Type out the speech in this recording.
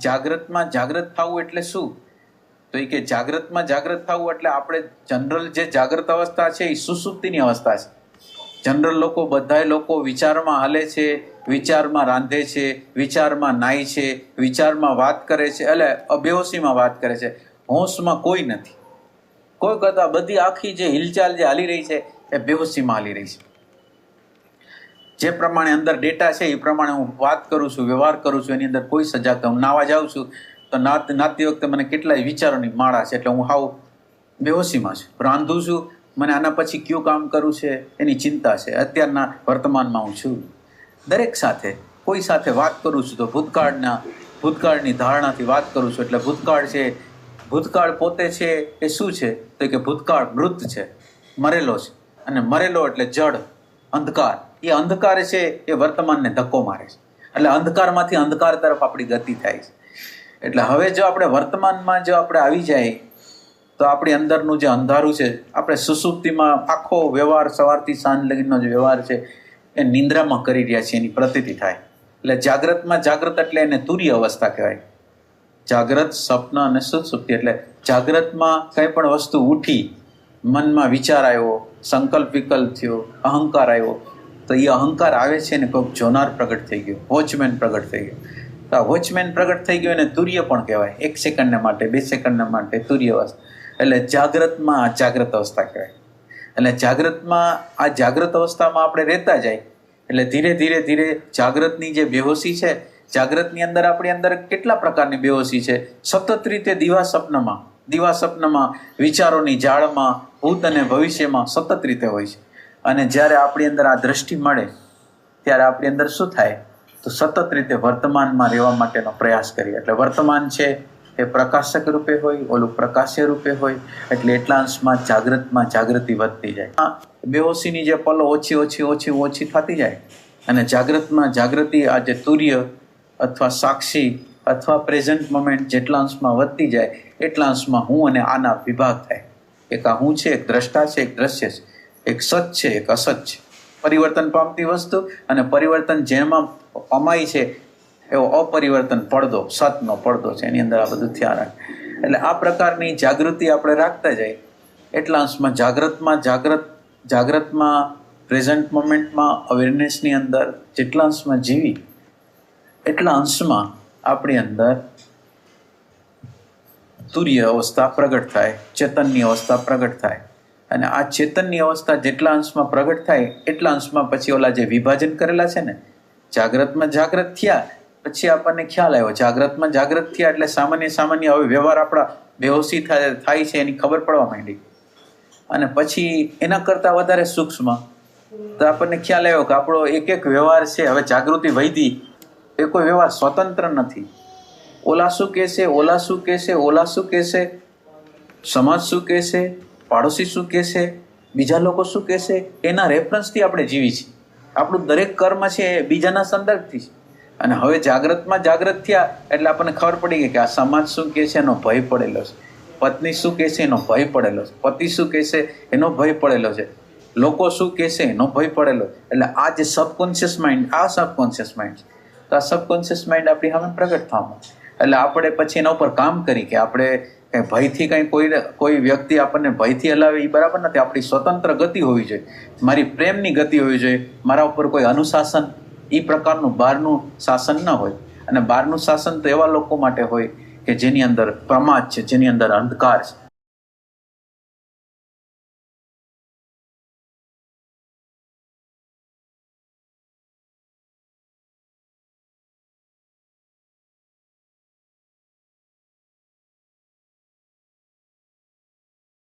જાગ્રતમાં જાગ્રત થવું એટલે શું? તો એ કે જાગ્રતમાં જાગ્રત થવું એટલે આપણે જનરલ જે જાગ્રત અવસ્થા છે એ સુસુપ્તિની અવસ્થા છે. જનરલ લોકો બધાય લોકો વિચારમાં હાલે છે, વિચારમાં રાંધે છે, વિચારમાં નાય છે, વિચારમાં વાત કરે છે, એટલે અબેહોશીમાં વાત કરે છે. હોશમાં કોઈ નથી. કોઈ કરતા બધી આખી જે હિલચાલ જે હાલી રહી છે એ બેહોશીમાં હાલી રહી છે. જે પ્રમાણે અંદર ડેટા છે એ પ્રમાણે હું વાત કરું છું, વ્યવહાર કરું છું, એની અંદર કોઈ સજાગતા. હું નાવા જાઉં છું તો નાતી વખતે મને કેટલાય વિચારોની માળા છે, એટલે હું હાવ બેહોશીમાં છું. રાંધું છું, મને આના પછી કયું કામ કરવું છે એની ચિંતા છે. અત્યારના વર્તમાનમાં હું છું. દરેક સાથે કોઈ સાથે વાત કરું છું તો ભૂતકાળની ધારણાથી વાત કરું છું. એટલે ભૂતકાળ છે, ભૂતકાળ પોતે છે એ શું છે? તો કે ભૂતકાળ મૃત છે, મરેલો છે. અને મરેલો એટલે જડ, અંધકાર. એ અંધકાર છે એ વર્તમાનને ધક્કો મારે છે. એટલે અંધકારમાંથી અંધકાર તરફ આપણી ગતિ થાય છે. એટલે હવે જો આપણે વર્તમાનમાં જો આપણે આવી જાય તો આપણી અંદરનું જે અંધારું છે, આપણે સુસુપ્તિમાં આખો વ્યવહાર સવારથી સાંજ લગીનો જે વ્યવહાર છે એ નિંદ્રામાં કરી રહ્યા છીએ એની પ્રતીતિ થાય. એટલે જાગ્રતમાં જાગ્રત એટલે એને તુર્ય અવસ્થા કહેવાય. જાગ્રત, સ્વપ્ન અને સુસુપ્તિ. એટલે જાગ્રતમાં કંઈ પણ વસ્તુ ઉઠી, મનમાં વિચાર આવ્યો, સંકલ્પ વિકલ્પ થયો, અહંકાર આવ્યો, તો એ અહંકાર આવે છે ને કોઈક જોનાર પ્રગટ થઈ ગયો, વોચમેન પ્રગટ થઈ ગયો. તો આ વોચમેન પ્રગટ થઈ ગયો એને તુર્ય પણ કહેવાય. 1 સેકન્ડને માટે, 2 સેકન્ડને માટે તુર્ય અવસ્થા. એટલે જાગ્રતમાં જાગ્રત અવસ્થા કહેવાય. એટલે જાગ્રતમાં આ જાગ્રત અવસ્થામાં આપણે રહેતા જાય એટલે ધીરે ધીરે ધીરે જાગ્રતની જે બેહોશી છે, જાગ્રતની અંદર આપણી અંદર કેટલા પ્રકારની બેહોશી છે. સતત રીતે દિવા સ્વપ્નમાં વિચારોની જાળમાં ભૂત અને ભવિષ્યમાં સતત રીતે હોય છે. અને જ્યારે આપણી અંદર આ દ્રષ્ટિ મળે ત્યારે આપણી અંદર શું થાય? તો સતત રીતે વર્તમાનમાં રહેવા માટેનો પ્રયાસ કરીએ. એટલે વર્તમાન છે એ પ્રકાશક રૂપે હોય, ઓલું પ્રકાશ્ય રૂપે હોય. એટલે એટલા અંશમાં જાગ્રતમાં જાગૃતિ વધતી જાય. બેહોશીની જે પલો ઓછી થતી જાય અને જાગ્રતમાં જાગૃતિ, આ જે તુર્ય અથવા સાક્ષી અથવા પ્રેઝન્ટ મોમેન્ટ જેટલા અંશમાં વધતી જાય એટલા અંશમાં હું અને આના વિભાગ થાય. એક આ હું છે, એક દ્રષ્ટા છે, એક દ્રશ્ય છે, એક સત છે, એક અસત છે. પરિવર્તન પામતી વસ્તુ અને પરિવર્તન જેમાં પામાય છે એવો અપરિવર્તન પડદો, સતનો પડદો છે, એની અંદર આ બધું ધ્યાન રાખે. એટલે આ પ્રકારની જાગૃતિ આપણે રાખતા જાય એટલા અંશમાં જાગ્રતમાં પ્રેઝન્ટ મોમેન્ટમાં અવેરનેસની અંદર જેટલા અંશમાં જીવી એટલા અંશમાં આપણી અંદર તુર્ય અવસ્થા પ્રગટ થાય, ચેતનની અવસ્થા પ્રગટ થાય. અને આ ચેતનની અવસ્થા જેટલા અંશમાં પ્રગટ થાય એટલા અંશમાં પછી ઓલા જે વિભાજન કરેલા છે ને, જાગ્રતમાં જાગ્રત થયા પછી આપણને ખ્યાલ આવ્યો, જાગ્રતમાં જાગ્રત થયા એટલે સામાન્ય હવે વ્યવહાર આપણા બેહોશી થાય છે એની ખબર પડવા માંડી. અને પછી એના કરતાં વધારે સૂક્ષ્મ તો આપણને ખ્યાલ આવ્યો કે આપણો એક વ્યવહાર છે, હવે જાગૃતિ વધી, એ કોઈ વ્યવહાર સ્વતંત્ર નથી. ઓલા શું કહેશે, સમાજ શું કહેશે, પાડોશી શું કહેશે, બીજા લોકો શું કહેશે, એના રેફરન્સથી આપણે જીવી છીએ. આપણું દરેક કર્મ છે એ બીજાના સંદર્ભથી છે. અને હવે જાગ્રતમાં જાગ્રત થયા એટલે આપણને ખબર પડી ગઈ કે આ સમાજ શું કહેશે એનો ભય પડેલો છે, પત્ની શું કહેશે એનો ભય પડેલો છે, પતિ શું કહેશે એનો ભય પડેલો છે, લોકો શું કહેશે એનો ભય પડેલો. એટલે આ જે સબકોન્શિયસ માઇન્ડ, આ સબકોન્શિયસ માઇન્ડ છે. તો આ સબકોન્શિયસ માઇન્ડ આપણી સામે પ્રગટ થવામાં, એટલે આપણે પછી એના ઉપર કામ કરી કે આપણે કંઈ ભયથી કોઈ વ્યક્તિ આપણને ભયથી હલાવે એ બરાબર નથી. આપણી સ્વતંત્ર ગતિ હોવી જોઈએ, મારી પ્રેમની ગતિ હોવી જોઈએ. મારા ઉપર કોઈ અનુશાસન એ પ્રકારનું બહારનું શાસન ન હોય. અને બહારનું શાસન તો એવા લોકો માટે હોય કે જેની અંદર પ્રમાદ છે, જેની અંદર અંધકાર છે,